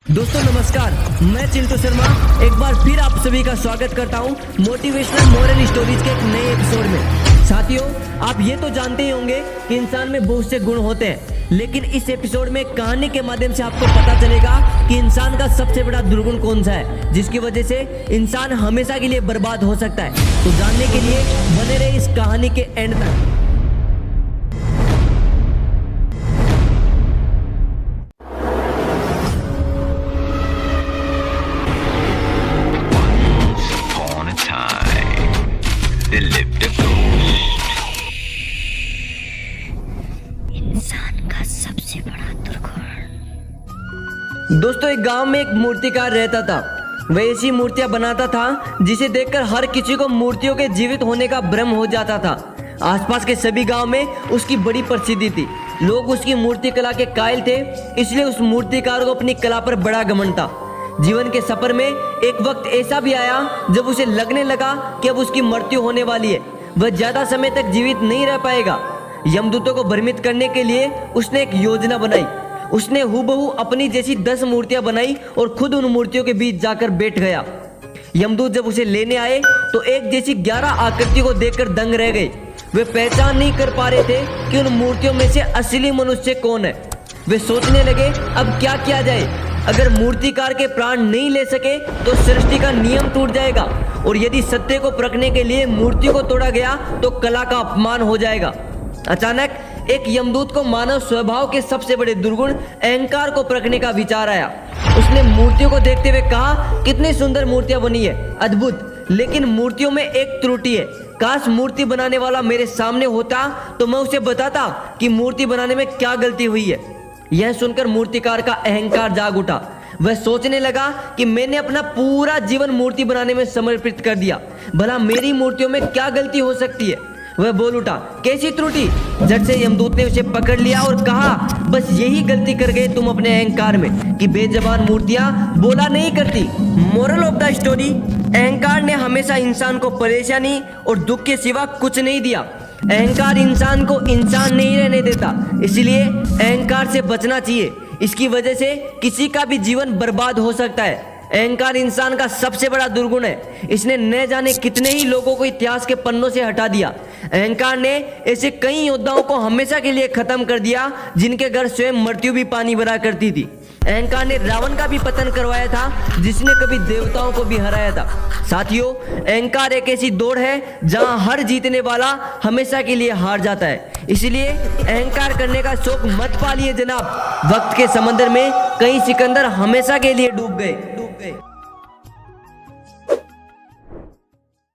दोस्तों नमस्कार, मैं चिंटू शर्मा एक बार फिर आप सभी का स्वागत करता हूं मोटिवेशनल मोरल स्टोरीज के एक नए एपिसोड में। साथियों, आप ये तो जानते ही होंगे कि इंसान में बहुत से गुण होते हैं, लेकिन इस एपिसोड में कहानी के माध्यम से आपको पता चलेगा कि इंसान का सबसे बड़ा दुर्गुण कौन सा है, जिसकी वजह से इंसान हमेशा के लिए बर्बाद हो सकता है। तो जानने के लिए बने रहे इस कहानी के एंड तक। इंसान का सबसे बड़ा दुर्गुण। दोस्तों, एक गांव में एक मूर्तिकार रहता था। वह ऐसी मूर्तियां बनाता था जिसे देखकर हर किसी को मूर्तियों के जीवित होने का भ्रम हो जाता था। आसपास के सभी गांव में उसकी बड़ी प्रसिद्धि थी। लोग उसकी मूर्ति कला के कायल थे, इसलिए उस मूर्तिकार को अपनी कला पर बड़ा घमंड था। जीवन के सफर में एक वक्त ऐसा भी आया जब उसे लगने लगा कि अब उसकी मृत्यु होने वाली है, वह ज्यादा समय तक जीवित नहीं रह पाएगा। यमदूतों को भ्रमित करने के लिए उसने एक योजना बनाई। उसने हूबहू अपनी जैसी 10 मूर्तियां बनाई और खुद उन मूर्तियों के बीच जाकर बैठ गया। यमदूत जब उसे लेने आए तो एक जैसी 11 आकृति को देखकर दंग रह गए। वे पहचान नहीं कर पा रहे थे कि उन मूर्तियों में से असली मनुष्य कौन है। वे सोचने लगे, अब क्या किया जाए। अगर मूर्तिकार के प्राण नहीं ले सके तो सृष्टि का नियम टूट जाएगा, और यदि सत्य को परखने के लिए मूर्ति को तोड़ा गया तो कला का अपमान हो जाएगा। अचानक एक यमदूत को मानव स्वभाव के सबसे बड़े दुर्गुण अहंकार को परखने का विचार आया। उसने मूर्तियों को देखते हुए कहा, कितनी सुंदर मूर्तियां बनी है, अद्भुत, लेकिन मूर्तियों में एक त्रुटि है। काश मूर्ति बनाने वाला मेरे सामने होता तो मैं उसे बताता कि मूर्ति बनाने में क्या गलती हुई है। यह सुनकर मूर्तिकार का अहंकार जाग उठा। वह सोचने लगा कि मैंने अपना पूरा जीवन मूर्ति बनाने में समर्पित कर दिया, भला मेरी मूर्तियों में क्या गलती हो सकती है। वह बोल उठा, कैसी त्रुटि। झट से यमदूत ने उसे पकड़ लिया और कहा, बस यही गलती कर गए तुम अपने अहंकार में कि बेजबान मूर्तियां बोला नहीं करती। मोरल ऑफ द स्टोरी, अहंकार ने हमेशा इंसान को परेशानी और दुख के सिवा कुछ नहीं दिया। अहंकार इंसान को इंसान नहीं रहने देता, इसलिए अहंकार से बचना चाहिए। इसकी वजह से किसी का भी जीवन बर्बाद हो सकता है। अहंकार इंसान का सबसे बड़ा दुर्गुण है। इसने न जाने कितने ही लोगों को इतिहास के पन्नों से हटा दिया। अहंकार ने ऐसे कई योद्धाओं को हमेशा के लिए खत्म कर दिया जिनके घर स्वयं मृत्यु भी पानी भरा करती थी। अहंकार ने रावण का भी पतन करवाया था, जिसने कभी देवताओं को भी हराया था। साथियों, अहंकार एक ऐसी दौड़ है जहां हर जीतने वाला हमेशा के लिए हार जाता है। इसलिए अहंकार करने का शौक मत पालिए जनाब। वक्त के समंदर में कई सिकंदर हमेशा के लिए डूब गए।